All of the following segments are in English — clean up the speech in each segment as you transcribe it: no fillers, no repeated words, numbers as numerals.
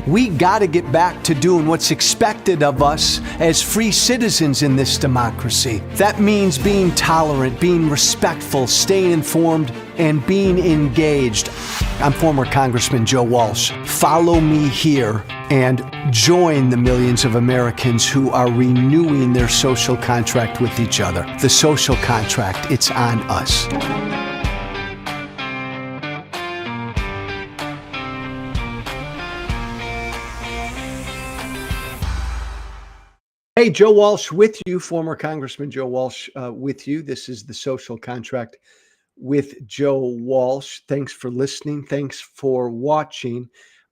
We got to get back to doing what's expected of us as free citizens in this democracy. That means being tolerant, being respectful, staying informed, and being engaged. I'm former Congressman Joe Walsh. Follow me here and join the millions of Americans who are renewing their social contract with each other. The social contract, it's on us. Hey, Joe Walsh with you, former Congressman Joe Walsh with you. This is the Social Contract with Joe Walsh. Thanks for listening. Thanks for watching.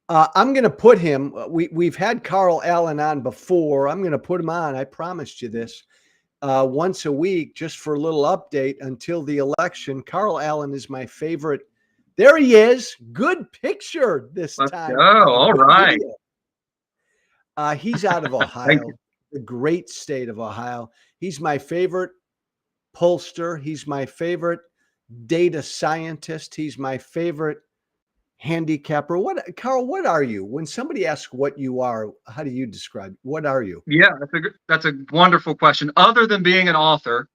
I'm going to put him, we've had Carl Allen on before. I'm going to put him on. I promised you this once a week just for a little update until the election. Carl Allen is my favorite. There he is. Good picture this time. Oh, all right. He's out of Ohio. The great state of Ohio. He's my favorite pollster. He's my favorite data scientist. He's my favorite handicapper. Carl, what are you? When somebody asks what you are, how do you describe? What are you? Yeah, that's a wonderful question. Other than being an author,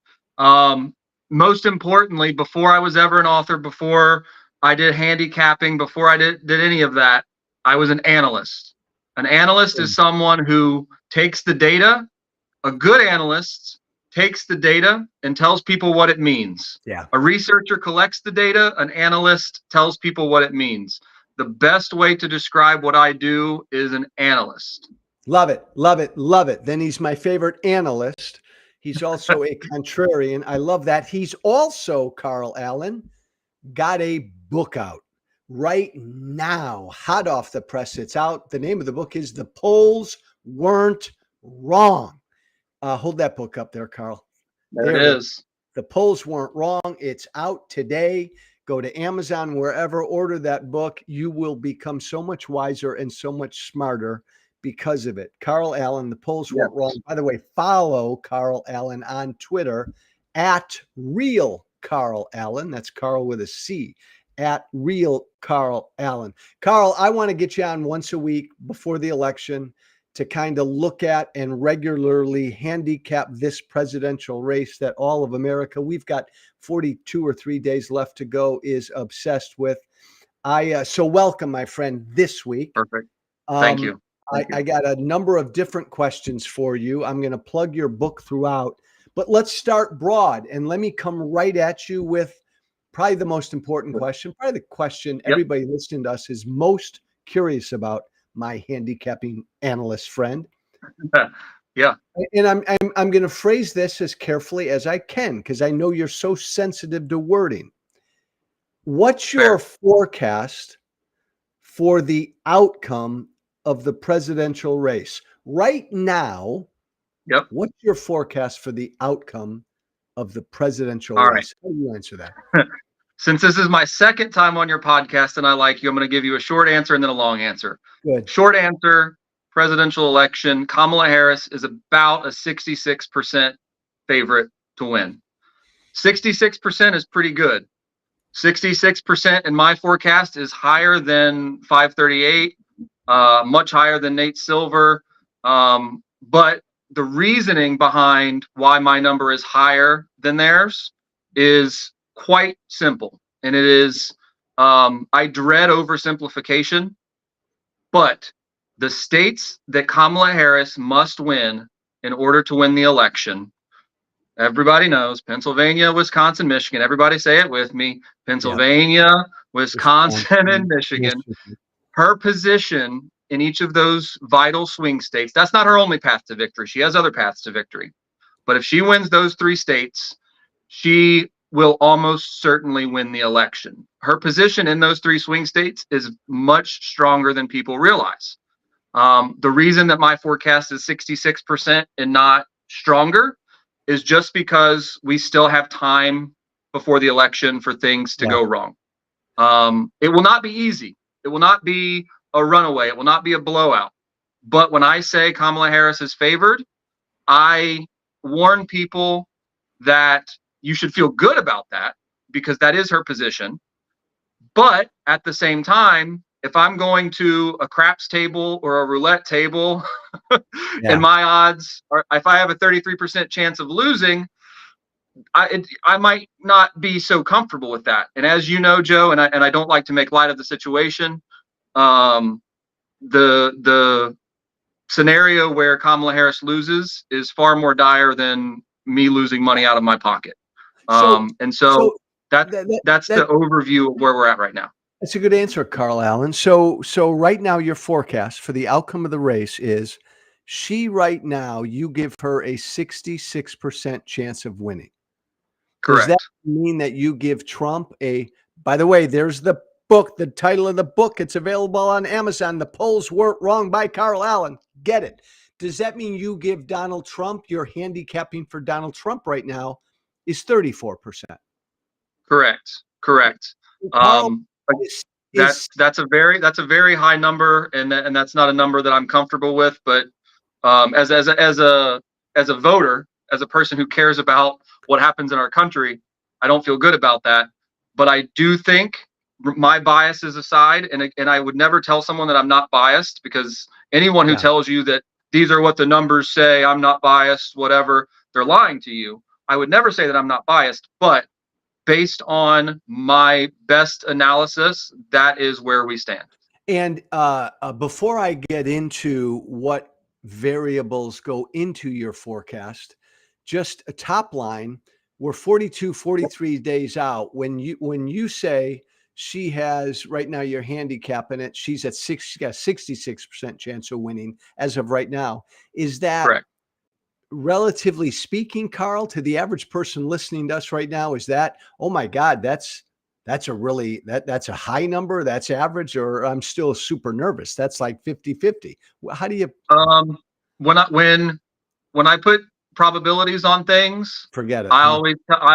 most importantly, before I was ever an author, before I did handicapping, before I did any of that, I was an analyst. An analyst is someone who takes the data. A good analyst takes the data and tells people what it means. Yeah. A researcher collects the data. An analyst tells people what it means. The best way to describe what I do is an analyst. Love it. Love it. Love it. Then he's my favorite analyst. He's also a contrarian. I love that. He's also, Carl Allen, got a book out right now, hot off the press. It's out. The name of the book is The Polls Weren't Wrong. Hold that book up there, Carl. There it is. The Polls Weren't Wrong. It's out today. Go to Amazon, wherever, order that book. You will become so much wiser and so much smarter because of it. Carl Allen, The Polls Weren't Wrong. By the way, follow Carl Allen on Twitter at Real Carl Allen. That's Carl with a C. At Real Carl Allen. Carl, I want to get you on once a week before the election to kind of look at and regularly handicap this presidential race that all of America, we've got 42 or 3 days left to go, is obsessed with. So welcome, my friend, this week. Perfect. Thank you. I got a number of different questions for you. I'm going to plug your book throughout, but let's start broad and let me come right at you with probably the most important question, probably the question everybody listening to us is most curious about, my handicapping analyst friend. Yeah. And I'm going to phrase this as carefully as I can because I know you're so sensitive to wording. What's your forecast for the outcome of the presidential race right now? Yep. What's your forecast for the outcome of the presidential race? Right. How do you answer that? Since this is my second time on your podcast and I like you, I'm going to give you a short answer and then a long answer. Good. Short answer, presidential election, Kamala Harris is about a 66% favorite to win. 66% is pretty good. 66% in my forecast is higher than 538, much higher than Nate Silver. But the reasoning behind why my number is higher than theirs is quite simple. And it is, I dread oversimplification, but the states that Kamala Harris must win in order to win the election, everybody knows Pennsylvania, Wisconsin, Michigan. Everybody say it with me. Pennsylvania, Wisconsin, and Michigan. Her position in each of those vital swing states, that's not her only path to victory. She has other paths to victory. But if she wins those 3 states, she will almost certainly win the election. Her position in those 3 swing states is much stronger than people realize. The reason that my forecast is 66% and not stronger is just because we still have time before the election for things to go wrong. It will not be easy. It will not be a runaway. It will not be a blowout. But when I say Kamala Harris is favored, I warn people that you should feel good about that because that is her position. But at the same time, if I'm going to a craps table or a roulette table, Yeah. and my odds are, if I have a 33% chance of losing, I might not be so comfortable with that. And as you know, Joe, and I don't like to make light of the situation, the scenario where Kamala Harris loses is far more dire than me losing money out of my pocket. And so that's the overview of where we're at right now. That's a good answer, Carl Allen. So right now your forecast for the outcome of the race is right now, you give her a 66% chance of winning. Correct. Does that mean that you give Trump by the way, there's the book, the title of the book. It's available on Amazon. The polls weren't wrong by Carl Allen. Get it. Does that mean you give Donald Trump, your handicapping for Donald Trump right now is 34%? Correct. Carl, That's a very high number, and that's not a number that I'm comfortable with. But as a voter, as a person who cares about what happens in our country, I don't feel good about that. But I do think, my biases aside, and I would never tell someone that I'm not biased, because anyone who tells you that these are what the numbers say, I'm not biased, whatever, they're lying to you. I would never say that I'm not biased, but based on my best analysis, that is where we stand. And before I get into what variables go into your forecast, just a top line, we're 42, 43 days out. When you say she has right now, you're handicapping it, she's at 66% chance of winning as of right now. Is that correct? Relatively speaking, Carl, to the average person listening to us right now, is that, oh my God, that's a high number, that's average, or I'm still super nervous? That's like 50-50. How do you when I put probabilities on things, forget it? I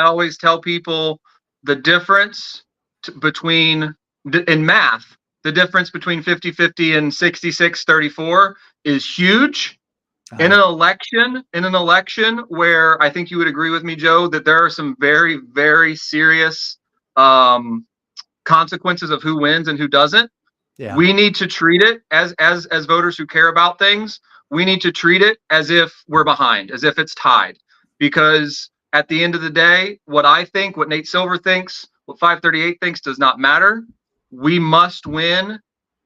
always tell people the difference between in math, the difference between 50-50 and 66-34 is huge. In an election where I think you would agree with me, Joe, that there are some very, very serious consequences of who wins and who doesn't. Yeah. We need to treat it as voters who care about things. We need to treat it as if we're behind, as if it's tied, because at the end of the day, what I think, what Nate Silver thinks, what 538 thinks does not matter. We must win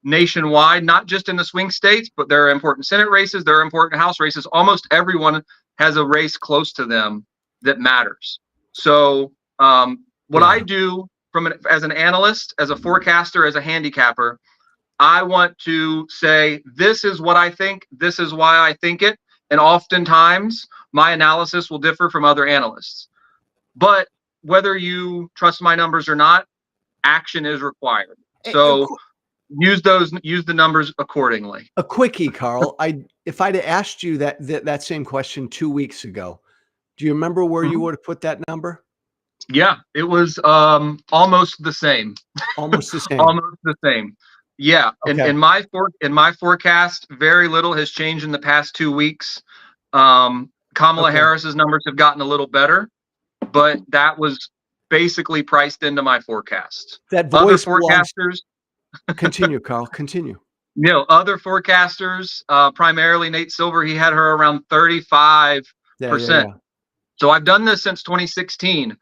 nationwide, not just in the swing states, but there are important Senate races, there are important House races. Almost everyone has a race close to them that matters. So what I do as an analyst, as a forecaster, as a handicapper, I want to say, this is what I think, this is why I think it. And oftentimes my analysis will differ from other analysts. But whether you trust my numbers or not, action is required. So use the numbers accordingly. A quickie, Carl. If I'd have asked you that same question 2 weeks ago, do you remember where you would have put that number? Yeah, it was almost the same. Almost the same. Almost the same. Yeah. Okay. In my forecast, very little has changed in the past 2 weeks. Kamala Harris's numbers have gotten a little better, but that was basically priced into my forecast. That voice other forecasters. Continue, Carl. Continue. Other forecasters, primarily Nate Silver, he had her around 35%. Yeah. So I've done this since 2016.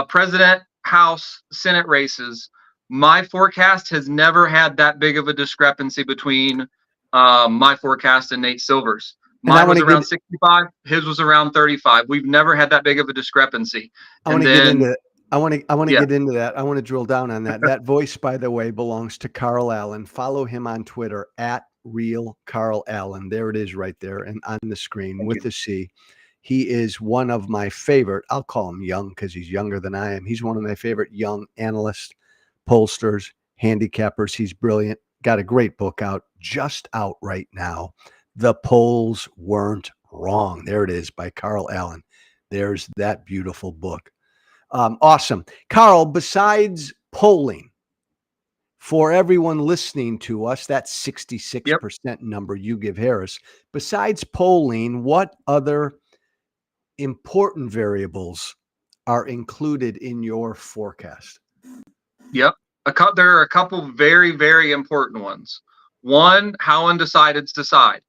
President, House, Senate races. My forecast has never had that big of a discrepancy between my forecast and Nate Silver's. Mine was around 65. His was around 35. We've never had that big of a discrepancy. I want to get into that. I want to get into that. I want to drill down on that. That voice, by the way, belongs to Carl Allen. Follow him on Twitter at Real Carl Allen. There it is right there and on the screen with the C. He is one of my favorite, I'll call him young because he's younger than I am. He's one of my favorite young analysts, pollsters, handicappers. He's brilliant. Got a great book out, just out right now. The Polls Weren't Wrong. There it is by Carl Allen. There's that beautiful book. Awesome. Carl, besides polling, for everyone listening to us, that 66% number you give Harris, besides polling, what other important variables are included in your forecast? Yep. there are a couple very, very important ones. One, how undecideds decide.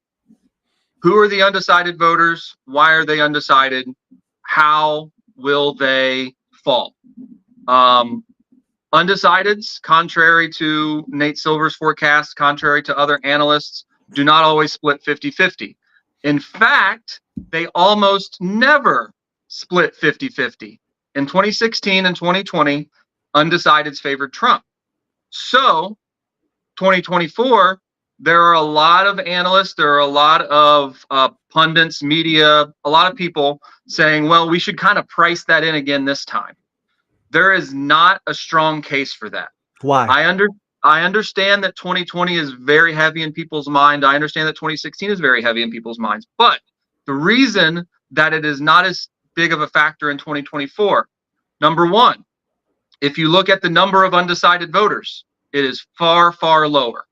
Who are the undecided voters? Why are they undecided? How will they fall? Undecideds, contrary to Nate Silver's forecast, contrary to other analysts, do not always split 50-50. In fact, they almost never split 50-50. In 2016 and 2020, undecideds favored Trump. So 2024, there are a lot of analysts, there are a lot of pundits, media, a lot of people saying, well, we should kind of price that in again this time. There is not a strong case for that. Why? I understand that 2020 is very heavy in people's mind. I understand that 2016 is very heavy in people's minds. But the reason that it is not as big of a factor in 2024, number one, if you look at the number of undecided voters, it is far, far lower.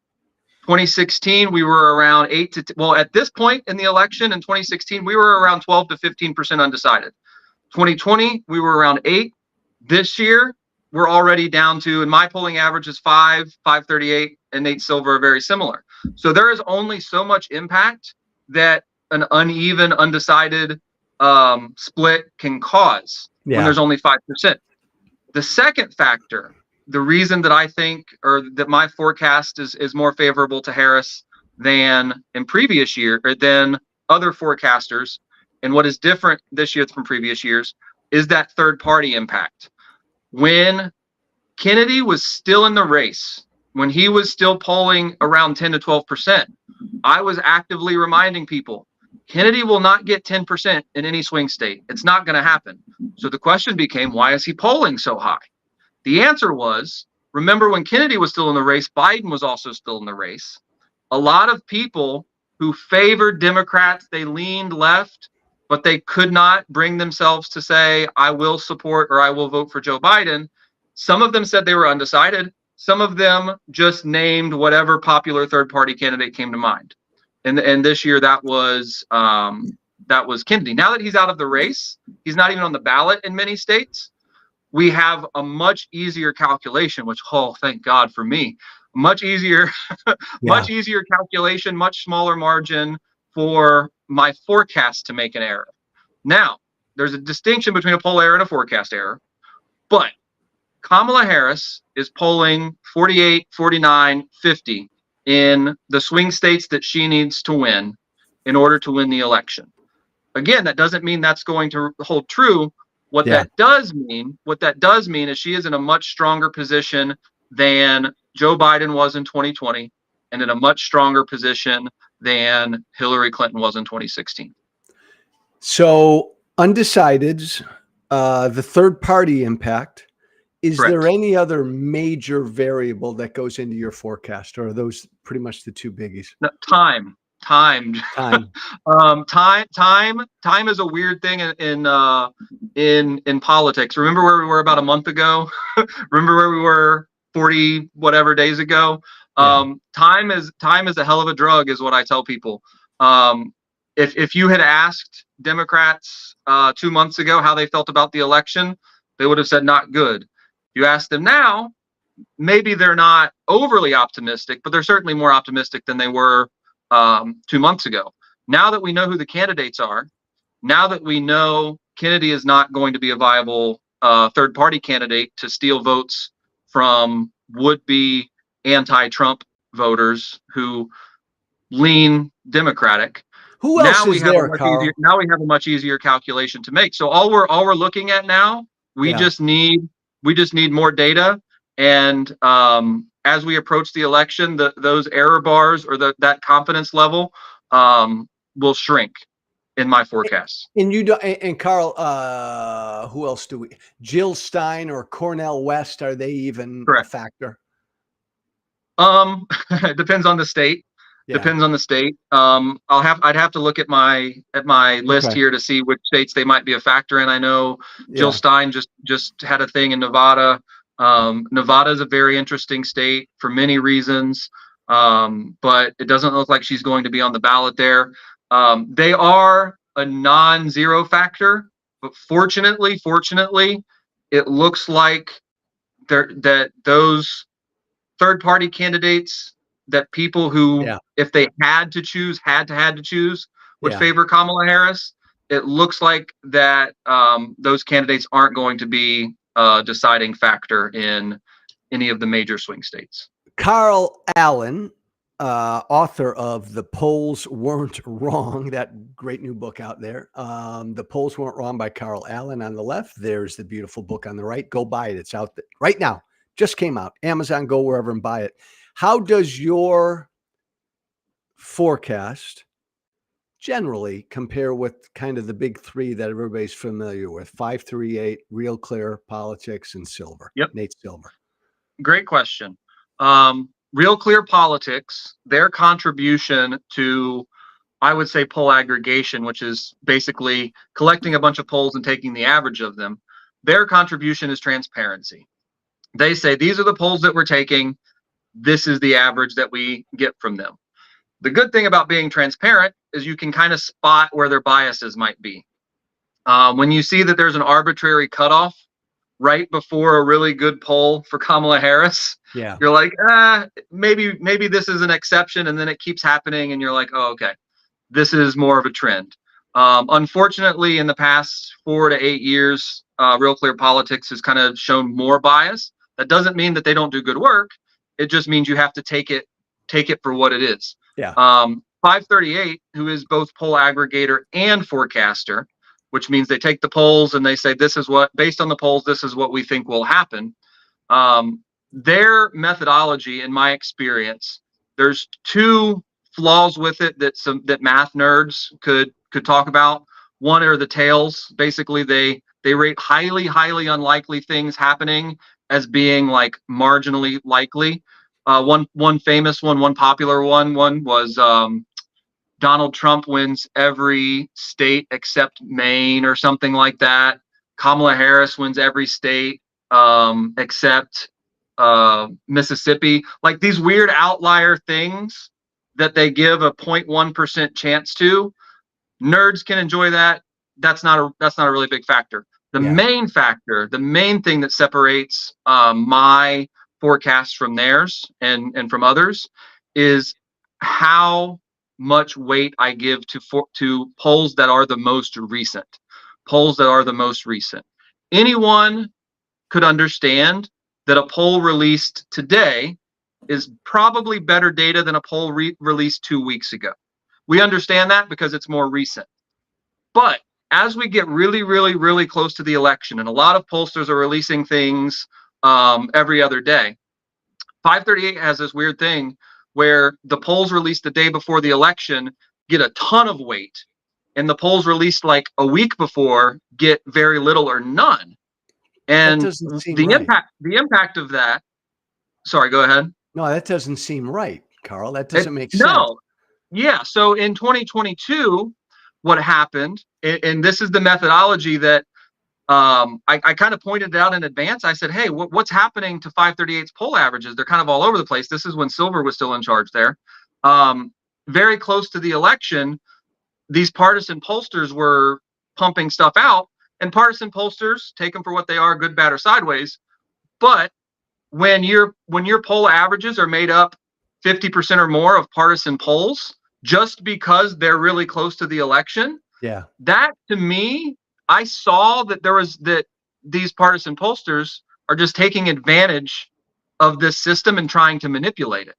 2016, we were around at this point in the election in 2016, we were around 12 to 15% undecided. 2020, we were around 8. This year, we're already down to, and my polling average is 538, and Nate Silver are very similar. So there is only so much impact that an uneven, undecided split can cause when there's only 5%. The second factor, the reason that I think, or that my forecast is more favorable to Harris than in previous year, or than other forecasters, and what is different this year from previous years, is that third party impact. When Kennedy was still in the race, when he was still polling around 10 to 12%, I was actively reminding people, Kennedy will not get 10% in any swing state. It's not going to happen. So the question became, why is he polling so high? The answer was, remember when Kennedy was still in the race, Biden was also still in the race. A lot of people who favored Democrats, they leaned left, but they could not bring themselves to say, I will support or I will vote for Joe Biden. Some of them said they were undecided. Some of them just named whatever popular third-party candidate came to mind. And this year that was Kennedy. Now that he's out of the race, he's not even on the ballot in many states. We have a much easier calculation, which, oh, thank God for me, much easier, much easier calculation, much smaller margin for my forecast to make an error. Now, there's a distinction between a poll error and a forecast error, but Kamala Harris is polling 48, 49, 50 in the swing states that she needs to win in order to win the election. Again, that doesn't mean that's going to hold true. What that does mean is she is in a much stronger position than Joe Biden was in 2020 and in a much stronger position than Hillary Clinton was in 2016. So undecideds, the third party impact, is Correct. there any other major variable that goes into your forecast, or are those pretty much the two biggies? No, time. Time is a weird thing in politics. Remember where we were about a month ago? Remember where we were 40 whatever days ago? Time is a hell of a drug, is what I tell people. If you had asked Democrats 2 months ago how they felt about the election, they would have said not good. You ask them now, maybe they're not overly optimistic, but they're certainly more optimistic than they were 2 months ago. Now that we know who the candidates are, now that we know Kennedy is not going to be a viable third-party candidate to steal votes from would-be anti-Trump voters who lean Democratic. Who else is there, Carl? Now we have a much easier calculation to make. So all we're looking at now, we just need more data. And as we approach the election, those error bars or that confidence level will shrink in my forecast. And Carl, who else do we? Jill Stein or Cornel West, are they even a factor? It depends on the state. Depends on the state. I'd have to look at my list here to see which states they might be a factor in. I know Jill Stein just had a thing in Nevada. Nevada is a very interesting state for many reasons, but it doesn't look like she's going to be on the ballot there. They are a non-zero factor, but fortunately, it looks like those third-party candidates that people who, Yeah. if they had to choose, had to choose, would Yeah. favor Kamala Harris. It looks like that those candidates aren't going to be a deciding factor in any of the major swing states. Carl Allen, author of The Polls Weren't Wrong, that great new book out there. The Polls Weren't Wrong by Carl Allen on the left. There's the beautiful book on the right. Go buy it. It's out there right now. Just came out. Amazon, go wherever and buy it. How does your forecast generally compare with kind of the big three that everybody's familiar with? 538, Real Clear, Politics, and Silver. Yep. Nate Silver. Great question. Real Clear Politics, their contribution to, I would say, poll aggregation, which is basically collecting a bunch of polls and taking the average of them, their contribution is transparency. They say, these are the polls that we're taking. This is the average that we get from them. The good thing about being transparent is you can kind of spot where their biases might be. When you see that there's an arbitrary cutoff right before a really good poll for Kamala Harris, Yeah. you're like, maybe this is an exception, and then it keeps happening, and you're like, oh, okay, this is more of a trend. Unfortunately, in the past 4 to 8 years, Real Clear Politics has kind of shown more bias. That doesn't mean that they don't do good work. It just means you have to take it for what it is. Yeah. 538, who is both poll aggregator and forecaster, which means they take the polls and they say, this is what, based on the polls, this is what we think will happen. Their methodology, in my experience, there's 2 flaws with it that math nerds could talk about. One are the tails. Basically, they rate highly unlikely things happening as being like marginally likely. One famous one popular one was Donald Trump wins every state except Maine or something like that. Kamala Harris wins every state except Mississippi. Like these weird outlier things that they give a 0.1% chance to. Nerds can enjoy that. That's not a really big factor. The main factor, the main thing that separates my forecasts from theirs and from others is how much weight I give to polls that are the most recent. Polls that are the most recent. Anyone could understand that a poll released today is probably better data than a poll released 2 weeks ago. We understand that because it's more recent. But as we get really close to the election, and a lot of pollsters are releasing things every other day, 538 has this weird thing where the polls released the day before the election get a ton of weight, and the polls released like a week before get very little or none. And the impact of that. Sorry, go ahead. No, that doesn't seem right, Carl. That doesn't make sense. No. Yeah. So in 2022, what happened, and this is the methodology that I kind of pointed out in advance. I said, hey, what's happening to 538's poll averages? They're kind of all over the place. This is when Silver was still in charge there. Very close to the election, these partisan pollsters were pumping stuff out, and partisan pollsters, take them for what they are, good, bad, or sideways. But when your poll averages are made up 50% or more of partisan polls, just because they're really close to the election, that to me, I saw that these partisan pollsters are just taking advantage of this system and trying to manipulate it.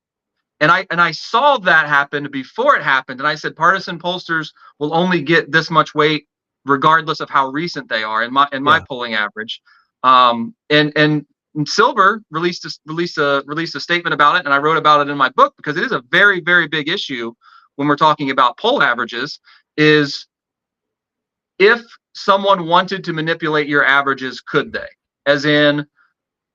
And I saw that happen before it happened. And I said, partisan pollsters will only get this much weight regardless of how recent they are in my polling average. And Silver released a statement about it, and I wrote about it in my book because it is a very big issue when we're talking about poll averages. Is if someone wanted to manipulate your averages, could they? As in,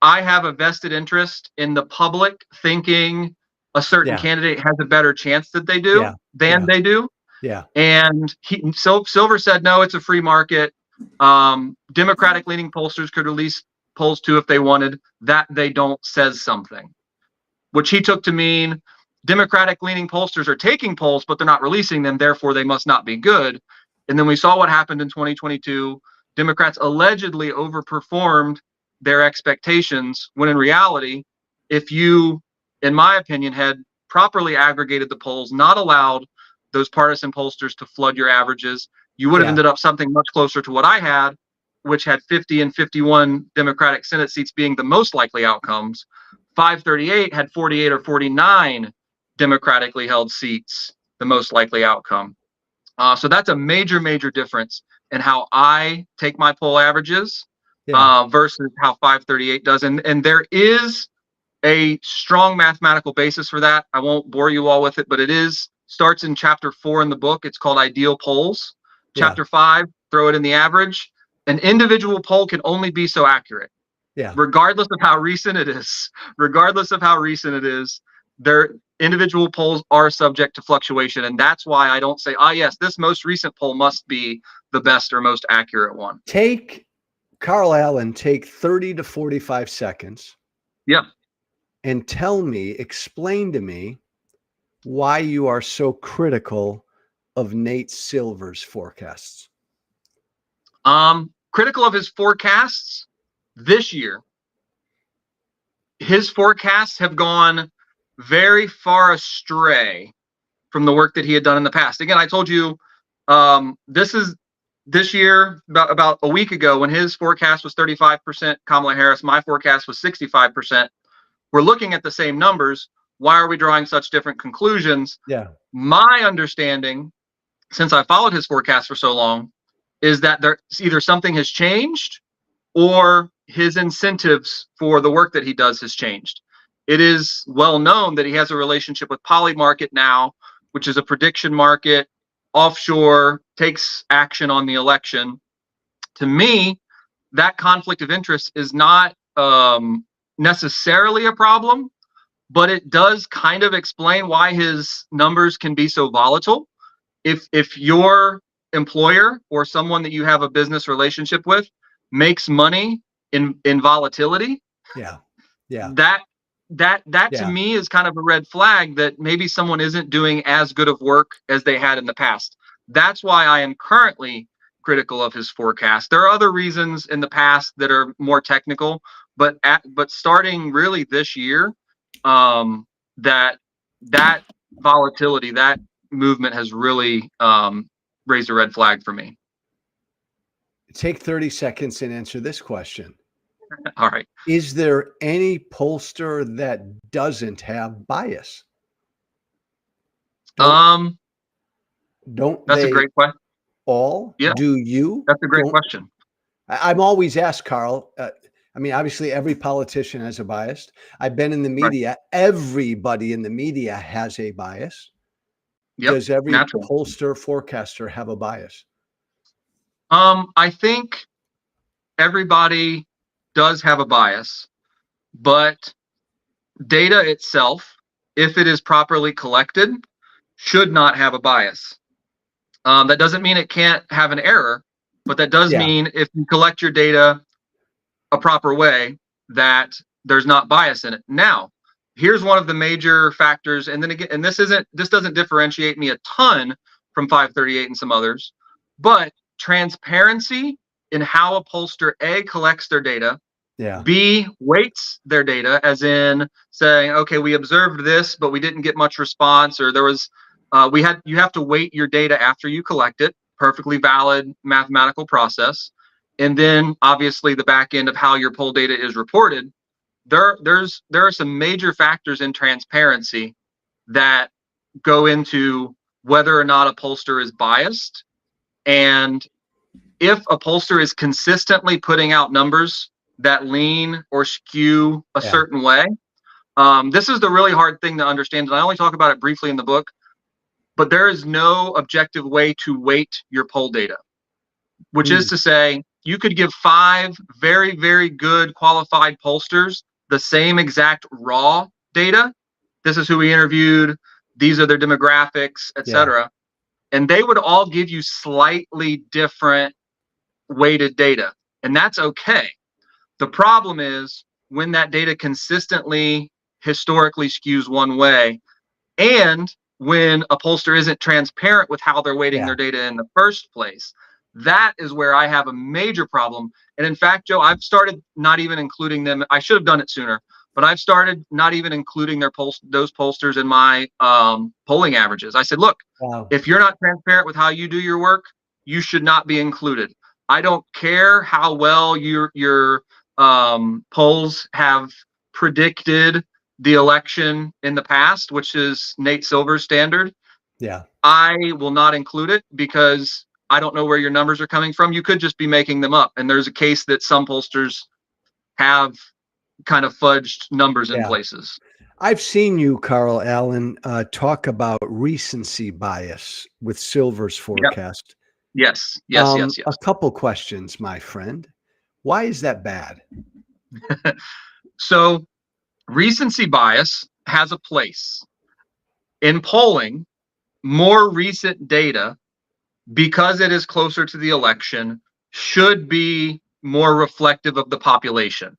I have a vested interest in the public thinking a certain candidate has a better chance that they do than they do. Yeah. And Silver said, no, it's a free market. Democratic leaning pollsters could release polls too if they wanted. That they don't says something, which he took to mean Democratic leaning pollsters are taking polls, but they're not releasing them. Therefore, they must not be good. And then we saw what happened in 2022. Democrats allegedly overperformed their expectations, when in reality, if you in my opinion, had properly aggregated the polls, not allowed those partisan pollsters to flood your averages, you would have ended up something much closer to what I had, which had 50 and 51 Democratic Senate seats being the most likely outcomes. 538 had 48 or 49 democratically held seats, the most likely outcome. So that's a major, major difference in how I take my poll averages versus how 538 does. And there is a strong mathematical basis for that. I won't bore you all with it, but it starts in chapter 4 in the book. It's called Ideal Polls. Chapter 5, throw it in the average. An individual poll can only be so accurate. Regardless of how recent it is. Their individual polls are subject to fluctuation, and that's why I don't say, yes, this most recent poll must be the best or most accurate one. Take 30 to 45 seconds. And explain to me why you are so critical of Nate Silver's forecasts. Critical of his forecasts this year. His forecasts have gone very far astray from the work that he had done in the past. Again, I told you this year, about a week ago, when his forecast was 35% Kamala Harris, my forecast was 65%. We're looking at the same numbers. Why are we drawing such different conclusions? My understanding, since I followed his forecast for so long, is that there's either something has changed or his incentives for the work that he does has changed. It is well known that he has a relationship with Polymarket now, which is a prediction market, offshore, takes action on the election. To me, that conflict of interest is not necessarily a problem, but it does kind of explain why his numbers can be so volatile. If your employer or someone that you have a business relationship with makes money in volatility, that to me is kind of a red flag that maybe someone isn't doing as good of work as they had in the past. That's why I am currently critical of his forecast. There are other reasons in the past that are more technical, but starting really this year, that volatility, that movement has really raised a red flag for me. Take 30 seconds and answer this question. All right. Is there any pollster that doesn't have bias? That's they a great question. All? Yeah. Do you? That's a great question. I'm always asked, Carl. I mean, obviously, every politician has a bias. I've been in the media. Right. Everybody in the media has a bias. Does every pollster, forecaster have a bias? I think everybody does have a bias, but data itself, if it is properly collected, should not have a bias. That doesn't mean it can't have an error, but that does mean if you collect your data a proper way, that there's not bias in it. Now, here's one of the major factors, and then again, and this doesn't differentiate me a ton from 538 and some others, but transparency in how a pollster A collects their data, B weights their data, as in saying, okay, we observed this, but we didn't get much response, or there was you have to weight your data after you collect it. Perfectly valid mathematical process. And then obviously the back end of how your poll data is reported. There are some major factors in transparency that go into whether or not a pollster is biased. And if a pollster is consistently putting out numbers that lean or skew a certain way, this is the really hard thing to understand. And I only talk about it briefly in the book, but there is no objective way to weight your poll data, which is to say, you could give 5 very, very good qualified pollsters the same exact raw data. This is who we interviewed. These are their demographics, etc. And they would all give you slightly different weighted data. And that's okay. The problem is when that data consistently, historically skews one way, and when a pollster isn't transparent with how they're weighting their data in the first place. That is where I have a major problem. And in fact, Joe, I've started not even including them. I should have done it sooner, but I've started not even including those pollsters in my polling averages. I said, look, Wow. if you're not transparent with how you do your work, you should not be included. I don't care how well your polls have predicted the election in the past, which is Nate Silver's standard. Yeah. I will not include it because I don't know where your numbers are coming from. You could just be making them up. And there's a case that some pollsters have kind of fudged numbers in places. I've seen you, Carl Allen, talk about recency bias with Silver's forecast. Yep. Yes. A couple questions, my friend. Why is that bad? So recency bias has a place. In polling, more recent data, because it is closer to the election, should be more reflective of the population,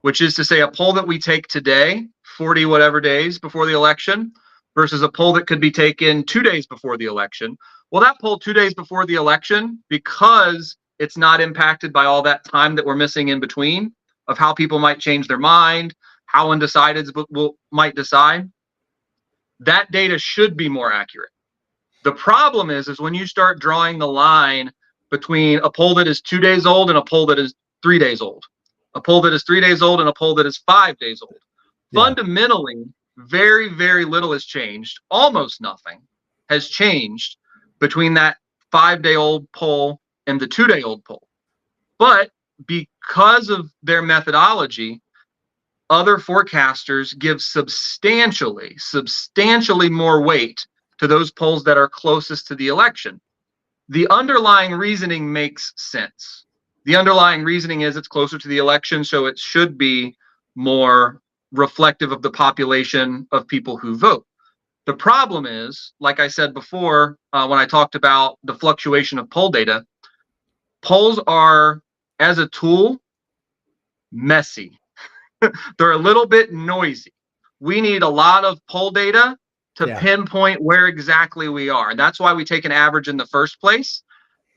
which is to say a poll that we take today, 40 whatever days before the election, versus a poll that could be taken 2 days before the election. Well, that poll 2 days before the election, because it's not impacted by all that time that we're missing in between of how people might change their mind, how undecideds might decide, that data should be more accurate. The problem is when you start drawing the line between a poll that is 2 days old and a poll that is 3 days old, a poll that is 3 days old and a poll that is 5 days old. Yeah. Fundamentally, very, very little has changed. Almost nothing has changed between that 5-day-old poll and the 2-day-old poll. But because of their methodology, other forecasters give substantially more weight to those polls that are closest to the election. The underlying reasoning makes sense. The underlying reasoning is it's closer to the election, so it should be more reflective of the population of people who vote. The problem is, like I said before, when I talked about the fluctuation of poll data, polls are, as a tool, messy. They're a little bit noisy. We need a lot of poll data to pinpoint where exactly we are. And that's why we take an average in the first place.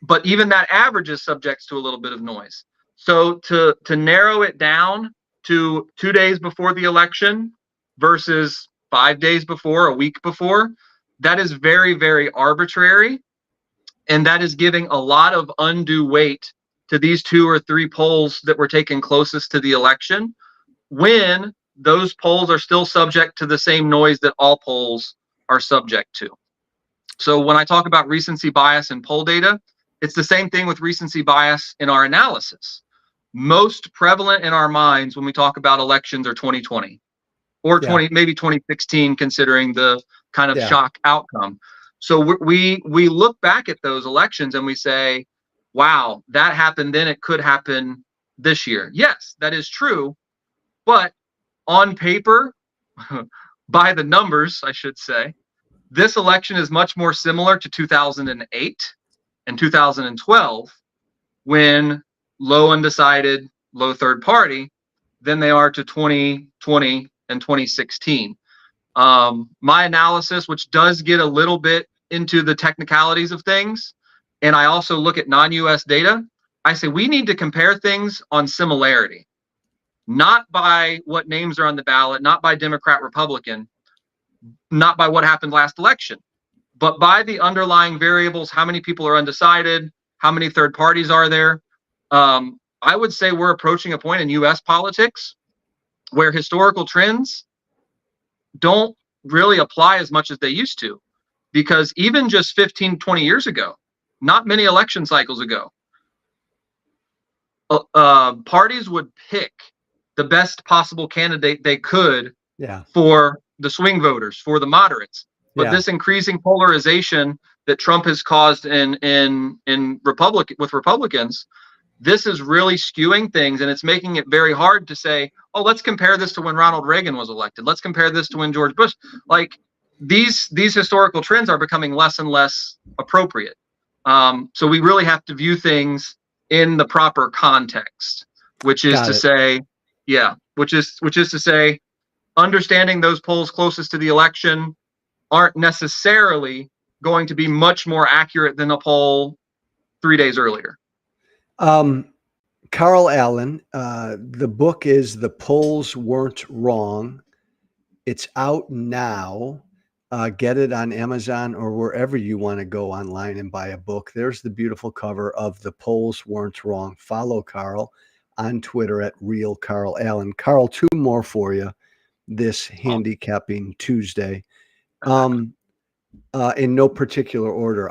But even that average is subject to a little bit of noise. So to narrow it down to 2 days before the election versus 5 days before, a week before, that is very, very arbitrary. And that is giving a lot of undue weight to these 2 or 3 polls that were taken closest to the election, when those polls are still subject to the same noise that all polls are subject to. So when I talk about recency bias in poll data, it's the same thing with recency bias in our analysis. Most prevalent in our minds when we talk about elections are 2020 or maybe 2016, considering the kind of shock outcome. So we look back at those elections and we say, wow, that happened then, it could happen this year. Yes, that is true. But on paper, by the numbers, I should say, this election is much more similar to 2008 and 2012, when low undecided, low third party, than they are to 2020 and 2016. My analysis, which does get a little bit into the technicalities of things, and I also look at non-US data, I say we need to compare things on similarity. Not by what names are on the ballot, not by Democrat, Republican, not by what happened last election, but by the underlying variables. How many people are undecided? How many third parties are there? I would say we're approaching a point in US politics where historical trends don't really apply as much as they used to, because even just 15, 20 years ago, not many election cycles ago, parties would pick the best possible candidate they could for the swing voters, for the moderates. But this increasing polarization that Trump has caused with Republicans, this is really skewing things, and it's making it very hard to say, oh, let's compare this to when Ronald Reagan was elected. Let's compare this to when George Bush. Like, these historical trends are becoming less and less appropriate. So we really have to view things in the proper context, which is to say, which is to say, understanding those polls closest to the election aren't necessarily going to be much more accurate than a poll 3 days earlier. Carl Allen, the book is The Polls Weren't Wrong. It's out now. Get it on Amazon or wherever you want to go online and buy a book. There's the beautiful cover of The Polls Weren't Wrong. Follow Carl on Twitter at Real Carl Allen. Carl, two more for you this Handicapping Tuesday. In no particular order.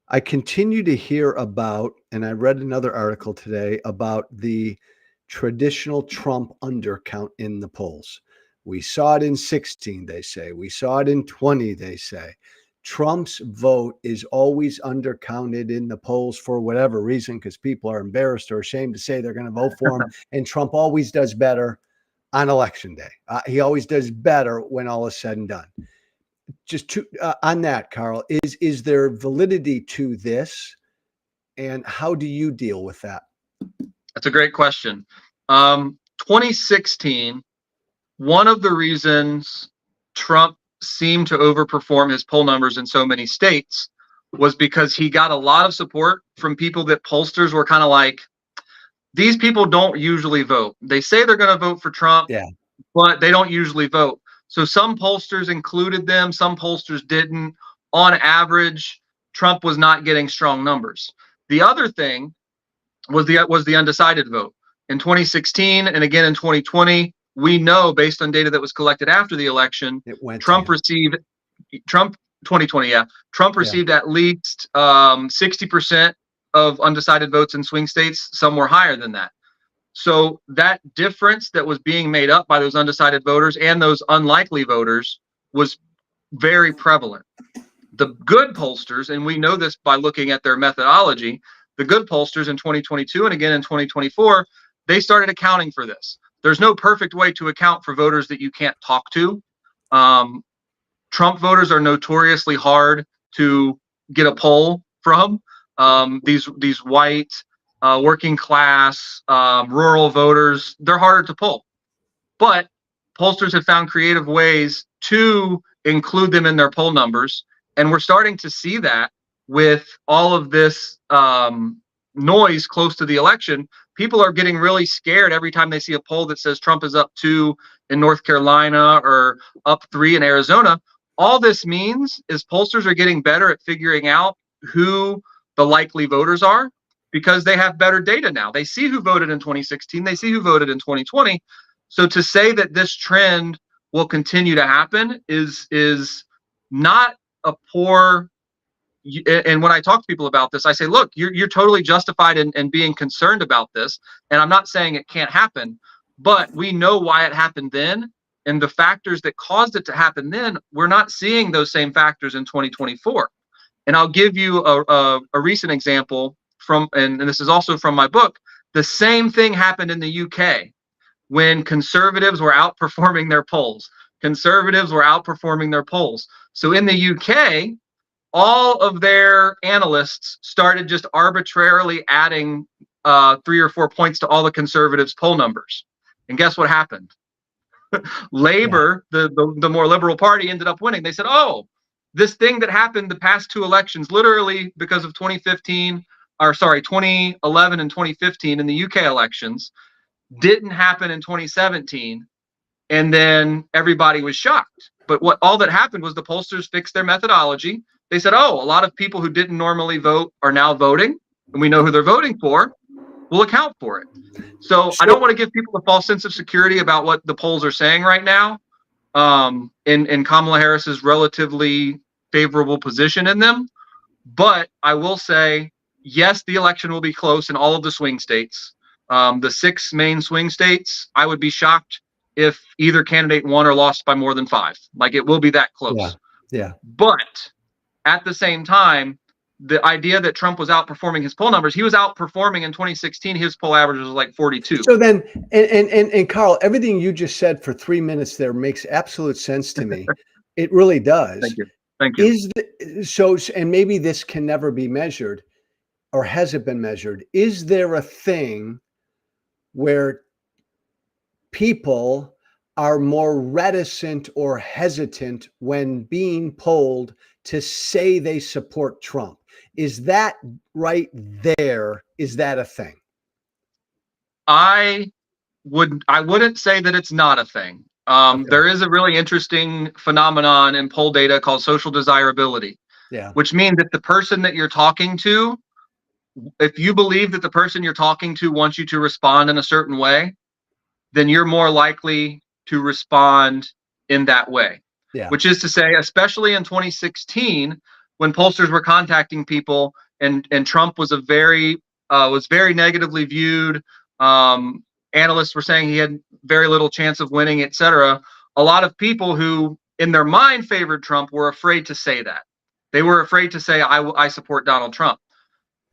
I continue to hear about, and I read another article today about the traditional Trump undercount in the polls. We saw it in 16, they say. We saw it in 20, they say. Trump's vote is always undercounted in the polls for whatever reason, because people are embarrassed or ashamed to say they're going to vote for him. And Trump always does better on election day. He always does better when all is said and done. Just on that, Carl, is there validity to this, and how do you deal with that? That's a great question. 2016, one of the reasons Trump seemed to overperform his poll numbers in so many states was because he got a lot of support from people that pollsters were kind of like, these people don't usually vote. They say they're going to vote for Trump, but they don't usually vote. So some pollsters included them, some pollsters didn't. On average, Trump was not getting strong numbers. The other thing was the undecided vote. In 2016 and again in 2020, we know based on data that was collected after the election, Trump received at least 60% of undecided votes in swing states. Some were higher than that. So that difference that was being made up by those undecided voters and those unlikely voters was very prevalent. The good pollsters, and we know this by looking at their methodology, the good pollsters in 2022 and again in 2024, they started accounting for this. There's no perfect way to account for voters that you can't talk to. Trump voters are notoriously hard to get a poll from. These white, working class, rural voters, they're harder to poll. But pollsters have found creative ways to include them in their poll numbers. And we're starting to see that with all of this noise close to the election. People are getting really scared every time they see a poll that says Trump is up 2 in North Carolina or up 3 in Arizona. All this means is pollsters are getting better at figuring out who the likely voters are because they have better data now. They see who voted in 2016. They see who voted in 2020. So to say that this trend will continue to happen is not a poor. And when I talk to people about this, I say, look, you're totally justified in being concerned about this. And I'm not saying it can't happen, but we know why it happened then. And the factors that caused it to happen then, we're not seeing those same factors in 2024. And I'll give you a recent example from, and this is also from my book. The same thing happened in the UK when conservatives were outperforming their polls. Conservatives were outperforming their polls. So in the UK, all of their analysts started just arbitrarily adding 3 or 4 points to all the conservatives' poll numbers. And guess what happened? Labor, the more liberal party, ended up winning. They said, oh, this thing that happened the past 2 elections, literally because of 2011 and 2015 in the UK elections, didn't happen in 2017. And then everybody was shocked. But all that happened was the pollsters fixed their methodology. They said, oh, a lot of people who didn't normally vote are now voting, and we know who they're voting for. We'll account for it. So I don't want to give people a false sense of security about what the polls are saying right now in Kamala Harris's relatively favorable position in them. But I will say, yes, the election will be close in all of the swing states. The 6 main swing states, I would be shocked if either candidate won or lost by more than 5. Like, it will be that close. Yeah. But at the same time, the idea that Trump was outperforming his poll numbers, he was outperforming in 2016. His poll average was like 42. So then, and Carl, everything you just said for 3 minutes there makes absolute sense to me. It really does. Thank you. And maybe this can never be measured, or has it been measured? Is there a thing where people are more reticent or hesitant when being polled to say they support Trump? Is that right there? Is that a thing? I wouldn't say that it's not a thing. Okay. There is a really interesting phenomenon in poll data called social desirability, Yeah. which means that the person that you're talking to, if you believe that the person you're talking to wants you to respond in a certain way, then you're more likely to respond in that way. Yeah. Which is to say, especially in 2016, when pollsters were contacting people and Trump was very negatively viewed. Analysts were saying he had very little chance of winning, etc. A lot of people who in their mind favored Trump were afraid to say that. They were afraid to say, I support Donald Trump.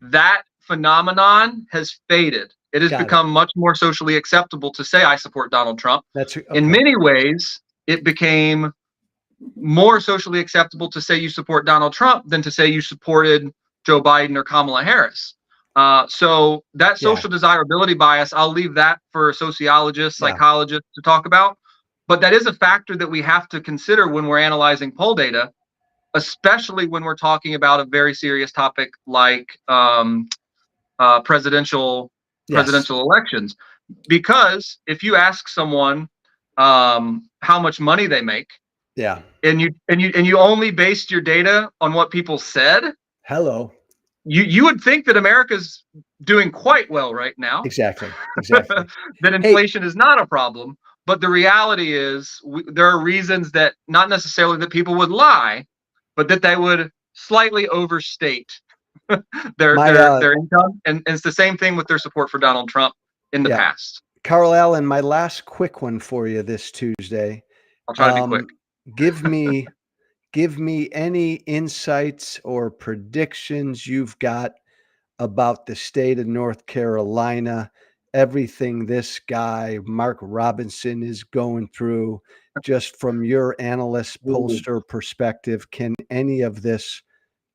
That phenomenon has faded. It has Got it. become much more socially acceptable to say I support Donald Trump. That's okay. In many ways, it became more socially acceptable to say you support Donald Trump than to say you supported Joe Biden or Kamala Harris. So that social desirability bias, I'll leave that for sociologists, psychologists to talk about. But that is a factor that we have to consider when we're analyzing poll data, especially when we're talking about a very serious topic like presidential elections. Because if you ask someone how much money they make, and you only based your data on what people said, you would think that America's doing quite well right now. Exactly. That inflation is not a problem. But the reality is there are reasons that not necessarily that people would lie, but that they would slightly overstate their income. And it's the same thing with their support for Donald Trump in the past. Carl Allen, my last quick one for you this Tuesday. I'll try to be quick. Give me any insights or predictions you've got about the state of North Carolina, everything this guy, Mark Robinson, is going through, just from your analyst pollster perspective. Can any of this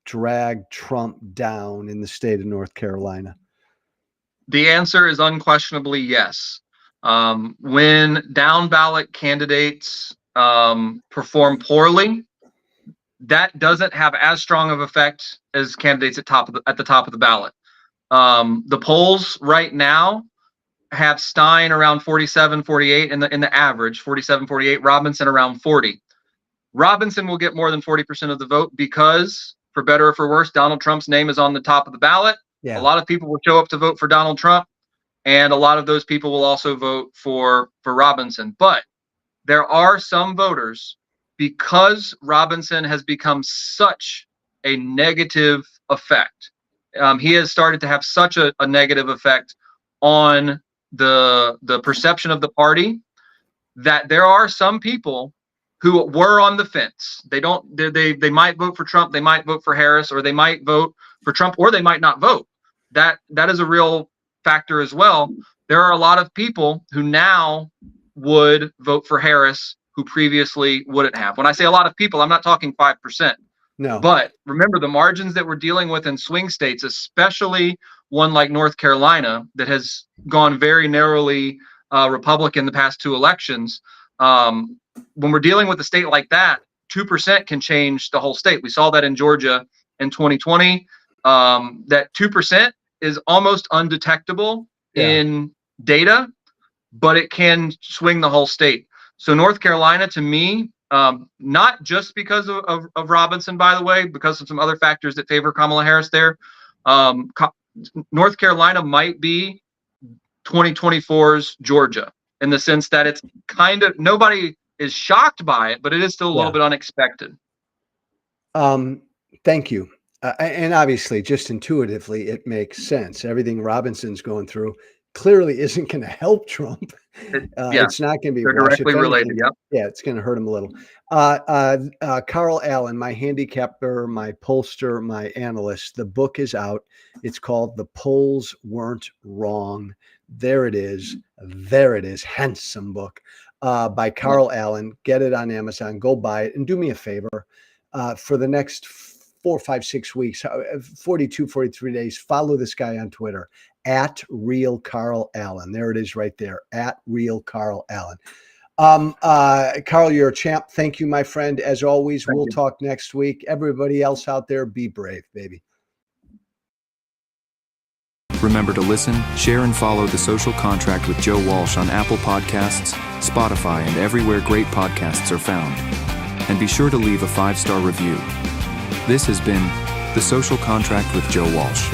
drag Trump down in the state of North Carolina? The answer is unquestionably yes. When down ballot candidates perform poorly, that doesn't have as strong of effect as candidates at the top of the ballot. The polls right now have Stein around 47, 48 in the average, 47, 48, Robinson around 40. Robinson will get more than 40% of the vote because, for better or for worse, Donald Trump's name is on the top of the ballot. A lot of people will show up to vote for Donald Trump, and a lot of those people will also vote for Robinson. But there are some voters, because Robinson has become such a negative effect. He has started to have such a negative effect on the perception of the party, that there are some people who were on the fence. They might vote for Trump, they might vote for Harris, or they might vote for Trump, or they might not vote. That is a real factor as well. There are a lot of people who now would vote for Harris who previously wouldn't have. When I say a lot of people, I'm not talking 5%. No. But remember, the margins that we're dealing with in swing states, especially one like North Carolina that has gone very narrowly Republican the past two elections, when we're dealing with a state like that, 2% can change the whole state. We saw that in Georgia in 2020. That 2% is almost undetectable in data, but it can swing the whole state. So North Carolina, to me, not just because of Robinson, by the way, because of some other factors that favor Kamala Harris there, North Carolina might be 2024's Georgia, in the sense that it's kind of, nobody is shocked by it, but it is still a little bit unexpected. Thank you. And obviously, just intuitively, it makes sense. Everything Robinson's going through clearly isn't going to help Trump. It's not going to be directly related. Yep. Yeah, it's going to hurt him a little. Carl Allen, my handicapper, my pollster, my analyst. The book is out. It's called "The Polls Weren't Wrong." There it is. Handsome book by Carl Allen. Get it on Amazon. Go buy it, and do me a favor. For the next 4, 5, 6 weeks, 42, 43 days, follow this guy on Twitter at Real Carl Allen. There it is right there, at Real Carl Allen. Carl, you're a champ. Thank you, my friend. As always, we'll talk next week. Everybody else out there, be brave, baby. Remember to listen, share, and follow The Social Contract with Joe Walsh on Apple Podcasts, Spotify, and everywhere great podcasts are found. And be sure to leave a 5-star review. This has been The Social Contract with Joe Walsh.